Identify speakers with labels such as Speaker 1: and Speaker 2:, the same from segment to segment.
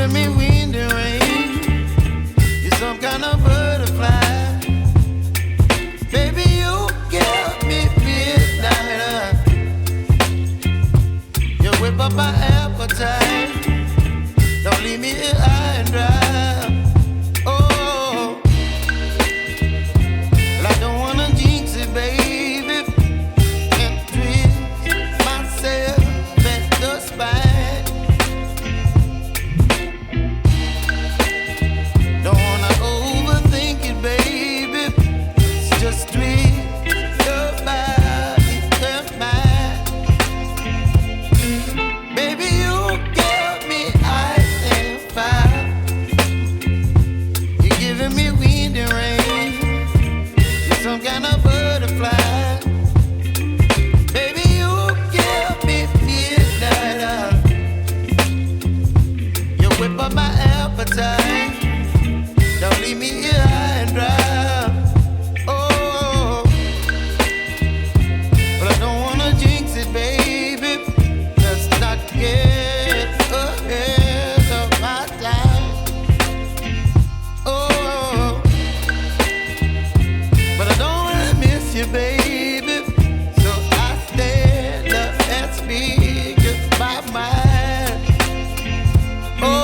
Speaker 1: giving me wind and rain. You're some kind of butterfly. Baby, you give me midnight. You whip up my appetite. Don't leave me here high and dry. Oh, well, I don't wanna jinx it, baby, and twist myself at the spine. Don't wanna overthink it, baby. It's just twist your body and mine. Baby, you give me ice and fire. You're giving me wind and rain. You're some kind of butterfly. Baby, you give me midnight. You whip up my appetite. Don't leave me here high and dry. Oh, but I don't wanna jinx it, baby. Let's not get ahead of my time. Oh, but I don't wanna miss you, baby. So I stand up and speak my mind. Oh.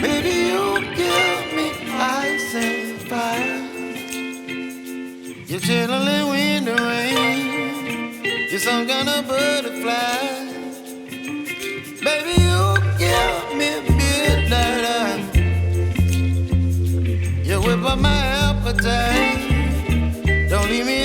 Speaker 1: Baby, you give me ice and fire. You're chilling wind and rain. You're some kind of butterfly. Baby, you give me midnight. You whip up my appetite. Don't leave me